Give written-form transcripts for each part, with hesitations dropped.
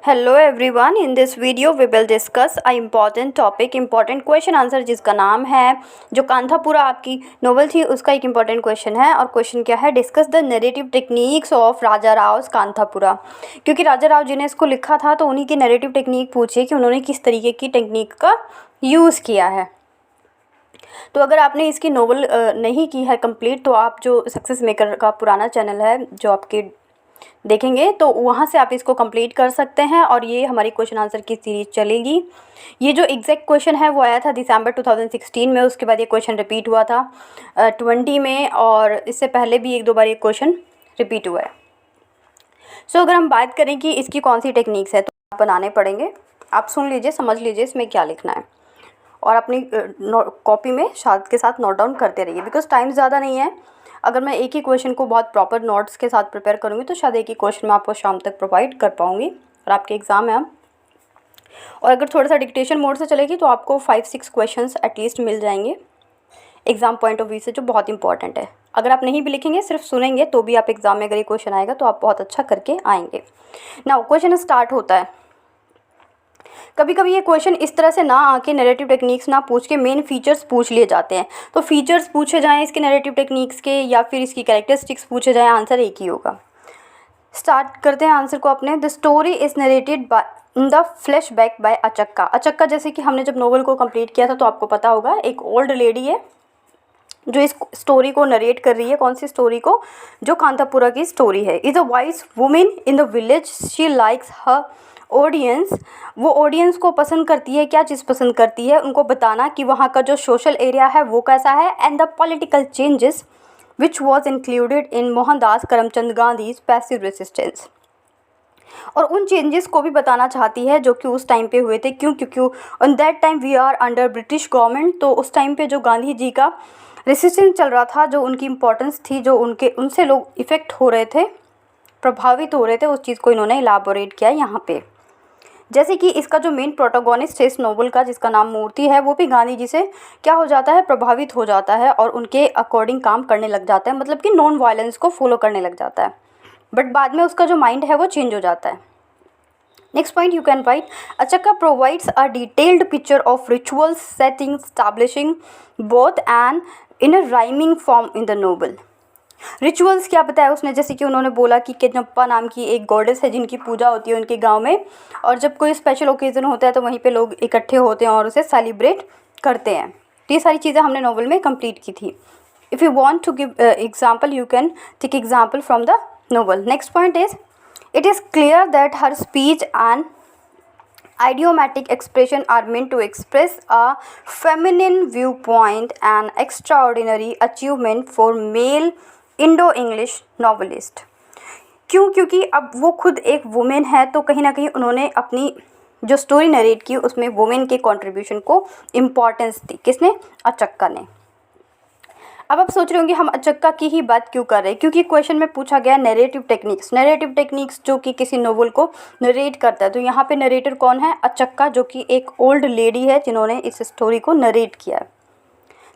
Hello everyone, in this video we will discuss a important topic, important question answer जिसका नाम है जो कांथापुरा आपकी नोवेल थी उसका एक important क्वेश्चन है। और क्वेश्चन क्या है, discuss the narrative techniques of Raja Rao Kanthapura. क्योंकि राजा राव जी ने इसको लिखा था तो उन्हीं की नरेटिव टेक्निक पूछी कि उन्होंने किस तरीके की टेक्निक का यूज़ किया है। तो अगर आपने इसकी नोवेल नहीं की है कंप्लीट तो आप जो सक्सेस मेकर का पुराना चैनल है जो आपके देखेंगे तो वहाँ से आप इसको कंप्लीट कर सकते हैं। और ये हमारी क्वेश्चन आंसर की सीरीज़ चलेगी। ये जो एग्जैक्ट क्वेश्चन है वो आया था दिसंबर 2016 में, उसके बाद ये क्वेश्चन रिपीट हुआ था 20 में, और इससे पहले भी एक दो बार ये क्वेश्चन रिपीट हुआ है। सो अगर हम बात करें कि इसकी कौन सी टेक्निक्स है तो आप बनाने पड़ेंगे। आप सुन लीजिए, समझ लीजिए इसमें क्या लिखना है और अपनी कॉपी में साथ के साथ नोट डाउन करते रहिए, बिकॉज टाइम ज़्यादा नहीं है। अगर मैं एक ही क्वेश्चन को बहुत प्रॉपर नोट्स के साथ प्रिपेयर करूँगी तो शायद एक ही क्वेश्चन मैं आपको शाम तक प्रोवाइड कर पाऊँगी और आपके एग्ज़ाम है अब। और अगर थोड़ा सा डिक्टेशन मोड से चलेगी तो आपको 5-6 क्वेश्चंस एटलीस्ट मिल जाएंगे एग्ज़ाम पॉइंट ऑफ व्यू से, जो बहुत इंपॉर्टेंट है। अगर आप नहीं भी लिखेंगे, सिर्फ सुनेंगे तो भी आप एग्ज़ाम में अगर ये क्वेश्चन आएगा तो आप बहुत अच्छा करके आएंगे। नाउ क्वेश्चन स्टार्ट होता है। कभी कभी ये क्वेश्चन इस तरह से ना आके नैरेटिव टेक्निक्स ना पूछ के मेन फीचर्स पूछ लिए जाते हैं। तो फीचर्स पूछे जाएं इसके नैरेटिव टेक्निक्स के या फिर इसकी कैरेक्टरिस्टिक्स पूछे जाएं, आंसर एक ही होगा। स्टार्ट करते हैं आंसर को अपने। The story is narrated by the flashback by Achakka. Achakka जैसे कि हमने जब नोवेल को कंप्लीट किया था तो आपको पता होगा एक ओल्ड लेडी है जो इस स्टोरी को नरेट कर रही है। कौन सी स्टोरी को? जो कांतापुरा की स्टोरी है। Is a wise women in the village, she likes her audience. वो ऑडियंस को पसंद करती है, क्या चीज़ पसंद करती है? उनको बताना कि वहाँ का जो सोशल एरिया है वो कैसा है, and the political changes which was included in Mohandas Karamchand Gandhi's passive resistance. और उन चेंजेस को भी बताना चाहती है जो कि उस टाइम पे हुए थे। क्योंकि on that time we are under British government. तो उस टाइम पे जो गांधी जी का रेसिस्टेंस चल रहा था, जो उनकी इम्पोर्टेंस थी, जो उनसे लोग इफ़ेक्ट हो रहे थे, प्रभावित हो रहे थे, उस चीज़ को इन्होंने इलाबोरेट किया यहाँ पे। जैसे कि इसका जो मेन प्रोटोगोनिस्ट है इस नोवेल का, जिसका नाम मूर्ति है, वो भी गांधी जी से क्या हो जाता है, प्रभावित हो जाता है और उनके अकॉर्डिंग काम करने लग जाता है। मतलब कि नॉन वायलेंस को फॉलो करने लग जाता है। बट बाद में उसका जो माइंड है वो चेंज हो जाता है। Next point you can right, Achakka provides a detailed picture of rituals setting establishing both and in a rhyming form in the novel. Rituals क्या बताया उसने, जैसे कि उन्होंने बोला कि केजप्पा नाम की एक गॉडेस है जिनकी पूजा होती है उनके गांव में, और जब कोई स्पेशल ओकेज़न होता है तो वहीं पे लोग इकट्ठे होते हैं और उसे सेलिब्रेट करते हैं। तो ये सारी चीज़ें हमने नोवेल में कंप्लीट की थी। If you want to give example you can take example from the novel. Next point is, it is clear that her speech and idiomatic expression are meant to express a feminine viewpoint, an extraordinary achievement for male Indo-English novelist। क्योंकि अब वो खुद एक women है तो कहीं ना कहीं उन्होंने अपनी जो स्टोरी नरेट की उसमें वुमेन के कंट्रीब्यूशन को इम्पॉर्टेंस दी। किसने? अचक्का ने। अब आप सोच रहे होंगे हम अचक्का की ही बात क्यों कर रहे हैं, क्योंकि क्वेश्चन में पूछा गया नरेटिव टेक्निक्स। नरेटिव टेक्निक्स जो कि किसी नोवेल को नरेट करता है, तो यहाँ पे नरेटर कौन है? अचक्का, जो कि एक ओल्ड लेडी है जिन्होंने इस स्टोरी को नरेट किया है।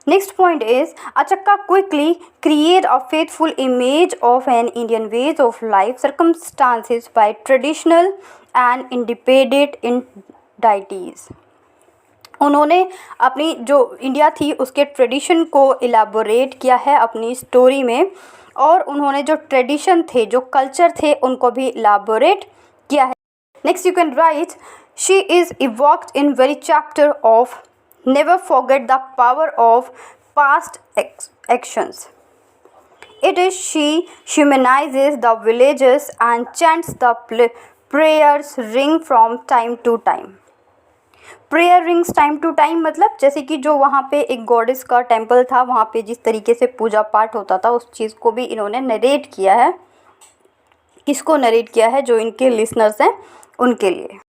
नेक्स्ट पॉइंट इज, अचक्का quickly create a faithful image of an Indian ways of life circumstances by traditional and independent in deities. उन्होंने अपनी जो इंडिया थी उसके ट्रेडिशन को इलाबोरेट किया है अपनी स्टोरी में, और उन्होंने जो ट्रेडिशन थे, जो कल्चर थे, उनको भी इलाबोरेट किया है। Next you can right, she is evoked in very chapter of never forget the power of past actions. It is she humanizes the villages and chants the prayers ring from time to time। Prayer rings time to time मतलब जैसे कि जो वहाँ पे एक goddess का temple था, वहाँ पे जिस तरीके से पूजा पाठ होता था उस चीज़ को भी इन्होंने नरेट किया है। किसको नरेट किया है? जो इनके लिसनर्स हैं उनके लिए।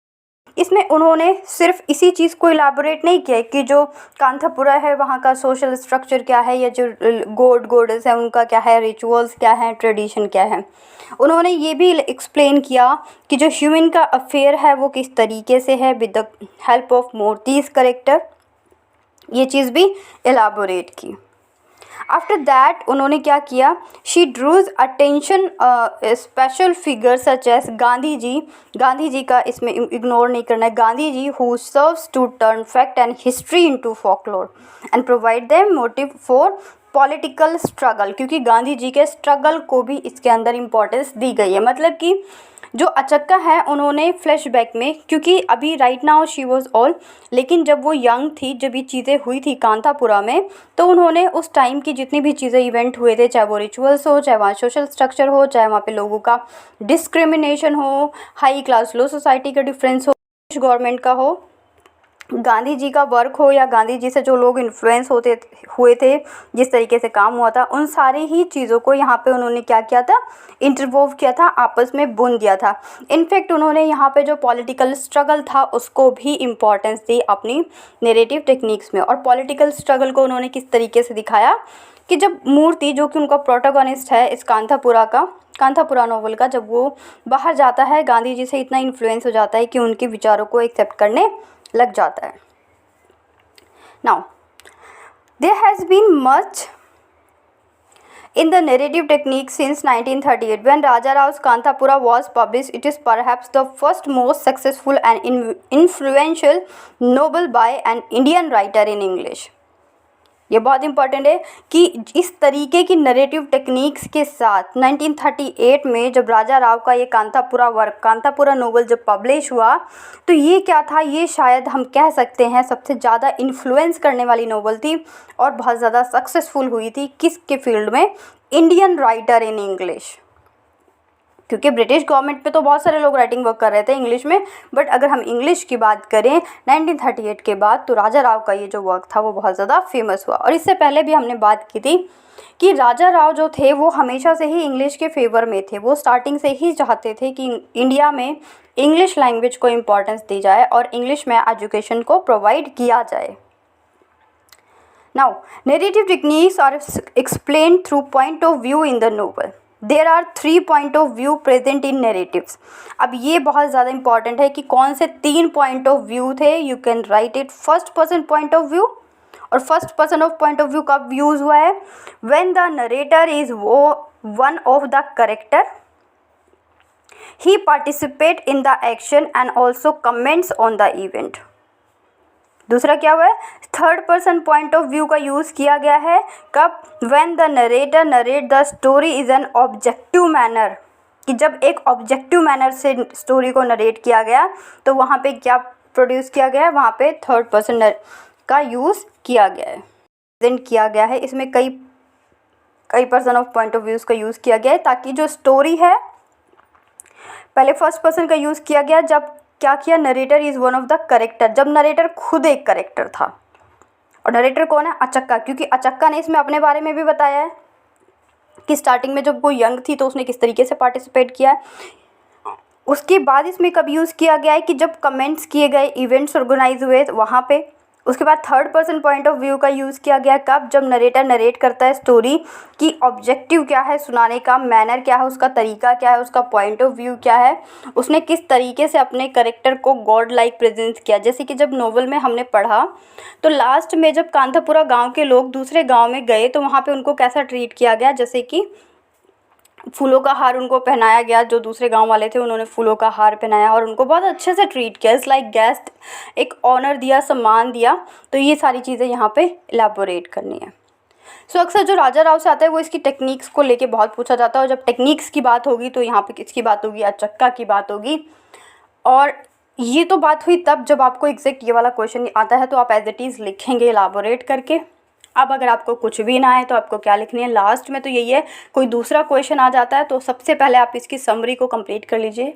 इसमें उन्होंने सिर्फ इसी चीज़ को इलाबोरेट नहीं किया कि जो कांथापुरा है वहाँ का सोशल स्ट्रक्चर क्या है, या जो गॉडेस है उनका क्या है, रिचुअल्स क्या है, ट्रेडिशन क्या है। उन्होंने ये भी एक्सप्लेन किया कि जो ह्यूमन का अफेयर है वो किस तरीके से है with the help of मूर्तिज character. ये चीज़ भी एलाबोरेट की। आफ्टर दैट उन्होंने क्या किया, she draws attention special figure such as Gandhi ji का इसमें इग्नोर नहीं करना है, Gandhi ji who serves to turn fact and history into folklore and provide them motive for political struggle, क्योंकि गांधी जी के स्ट्रगल को भी इसके अंदर इम्पोर्टेंस दी गई है। मतलब कि जो अचक्का है उन्होंने फ्लैशबैक में, क्योंकि अभी right now she was old, लेकिन जब वो यंग थी, जब ये चीज़ें हुई थी कांथापुरा में, तो उन्होंने उस टाइम की जितनी भी चीज़ें इवेंट हुए थे, चाहे वो रिचुअल्स हो, चाहे वहाँ सोशल स्ट्रक्चर हो, चाहे वहाँ पे लोगों का डिस्क्रिमिनेशन हो, हाई क्लास लो सोसाइटी का डिफरेंस हो, गवर्नमेंट का हो, गांधी जी का वर्क हो, या गांधी जी से जो लोग इन्फ्लुएंस हुए थे, जिस तरीके से काम हुआ था, उन सारी ही चीज़ों को यहाँ पे उन्होंने क्या किया था, इंटरवोव किया था, आपस में बुन दिया था। इनफैक्ट उन्होंने यहाँ पे जो पॉलिटिकल स्ट्रगल था उसको भी इम्पोर्टेंस दी अपनी नैरेटिव टेक्निक्स में। और पॉलिटिकल स्ट्रगल को उन्होंने किस तरीके से दिखाया कि जब मूर्ति, जो कि उनका प्रोटोगोनिस्ट है इस कांथापुरा नोवेल का, जब वो बाहर जाता है, गांधी जी से इतना इन्फ्लुएंस हो जाता है कि उनके विचारों को एक्सेप्ट करने लग जाता है। Now there has been much in the narrative technique since 1938 when Raja Rao's Kanthapura was published. It is perhaps the first most successful and influential novel by an Indian writer in English. ये बहुत important है कि इस तरीके की narrative techniques के साथ 1938 में जब राजा राव का ये कांथापुरा नोवेल जब पब्लिश हुआ, तो ये क्या था, ये शायद हम कह सकते हैं सबसे ज़्यादा इन्फ्लुएंस करने वाली नोवेल थी और बहुत ज़्यादा सक्सेसफुल हुई थी किसके फील्ड में, इंडियन राइटर इन इंग्लिश। क्योंकि ब्रिटिश गवर्नमेंट पे तो बहुत सारे लोग राइटिंग वर्क कर रहे थे इंग्लिश में, बट अगर हम इंग्लिश की बात करें 1938 के बाद, तो राजा राव का ये जो वर्क था वो बहुत ज़्यादा फेमस हुआ। और इससे पहले भी हमने बात की थी कि राजा राव जो थे वो हमेशा से ही इंग्लिश के फेवर में थे। वो स्टार्टिंग से ही चाहते थे कि इंडिया में इंग्लिश लैंग्वेज को इम्पोर्टेंस दी जाए और इंग्लिश में एजुकेशन को प्रोवाइड किया जाए। Now narrative techniques are explained through point of view in the novel. There are 3 point of view present in narratives. अब ये बहुत ज़्यादा इंपॉर्टेंट है कि कौन से 3 पॉइंट ऑफ व्यू थे। You can write it first person point of view, और first person of point of view कब यूज़ हुआ है, when the narrator is one of the character, he participate in the action and also comments on the event. दूसरा क्या हुआ है, third person point of view का use किया गया है कब, when the narrator narrate the story is an objective manner, कि जब एक ऑब्जेक्टिव मैनर से स्टोरी को नरेट किया गया तो वहाँ पे क्या प्रोड्यूस किया गया है, वहाँ पे थर्ड पर्सन का यूज़ किया गया है, प्रेजेंट किया गया है। इसमें कई person of point of views का यूज़ किया गया है ताकि जो स्टोरी है, पहले फर्स्ट पर्सन का यूज़ किया गया जब क्या किया, narrator is one of the character, जब नरेटर खुद एक करेक्टर था। और नरेटर कौन है, अचक्का, क्योंकि अचक्का ने इसमें अपने बारे में भी बताया है कि स्टार्टिंग में जब वो यंग थी तो उसने किस तरीके से पार्टिसिपेट किया है। उसके बाद इसमें कब यूज़ किया गया है कि जब कमेंट्स किए गए, इवेंट्स ऑर्गेनाइज हुए वहाँ पे। उसके बाद third person point of view का यूज़ किया गया कब, जब नरेटर नरेट करता है स्टोरी की ऑब्जेक्टिव क्या है सुनाने का, मैनर क्या है, उसका तरीका क्या है, उसका पॉइंट ऑफ व्यू क्या है, उसने किस तरीके से अपने करेक्टर को गॉड लाइक प्रेजेंट किया। जैसे कि जब नोवेल में हमने पढ़ा तो लास्ट में जब कांथापुरा गाँव के लोग दूसरे गाँव में गए तो वहाँ पर उनको कैसा ट्रीट किया गया, जैसे कि फूलों का हार उनको पहनाया गया। जो दूसरे गांव वाले थे उन्होंने फूलों का हार पहनाया और उनको बहुत अच्छे से ट्रीट किया, इट्स लाइक गेस्ट, एक ऑनर दिया, सम्मान दिया। तो ये सारी चीज़ें यहाँ पे इलेबोरेट करनी है। सो अक्सर जो राजा राव से आता है वो इसकी टेक्निक्स को लेके बहुत पूछा जाता है, और जब टेक्निक्स की बात होगी तो यहाँ पे किसकी बात होगी, अचक्का की बात होगी। और ये तो बात हुई तब जब आपको एग्जैक्ट ये वाला क्वेश्चन आता है तो आप एज इट इज़ लिखेंगे इलाबोरेट करके। अब अगर आपको कुछ भी ना आए तो आपको क्या लिखनी है, लास्ट में तो यही है, कोई दूसरा क्वेश्चन आ जाता है तो सबसे पहले आप इसकी समरी को कंप्लीट कर लीजिए।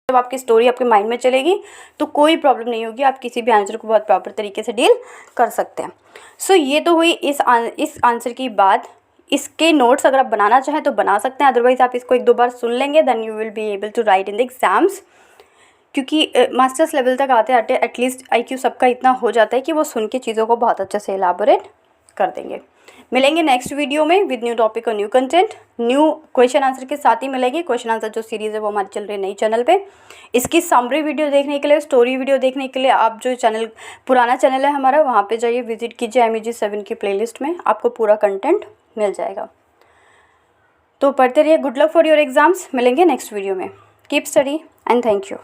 जब आपकी स्टोरी आपके माइंड में चलेगी तो कोई प्रॉब्लम नहीं होगी, आप किसी भी आंसर को बहुत प्रॉपर तरीके से डील कर सकते हैं। सो ये तो हुई इस आंसर की बात। इसके नोट्स अगर आप बनाना चाहें तो बना सकते हैं, अदरवाइज़ आप इसको 1-2 बार सुन लेंगे, then you will be able to write in the exams. क्योंकि मास्टर्स लेवल तक आते आते एटलीस्ट IQ सबका इतना हो जाता है कि वो सुन के चीज़ों को बहुत अच्छे से एलाबोरेट कर देंगे। मिलेंगे नेक्स्ट वीडियो में विद न्यू टॉपिक और new content, new question answer के साथ ही मिलेगी। क्वेश्चन आंसर जो सीरीज़ है वो हमारी चल रही है नई चैनल पे। इसकी समरी वीडियो देखने के लिए, स्टोरी वीडियो देखने के लिए आप जो चैनल, पुराना चैनल है हमारा, वहाँ पे जाइए, विजिट कीजिए। MEG 7 की प्लेलिस्ट में आपको पूरा कंटेंट मिल जाएगा। तो पढ़ते रहिए। Good luck for your exams. मिलेंगे नेक्स्ट वीडियो में। Keep study and thank you.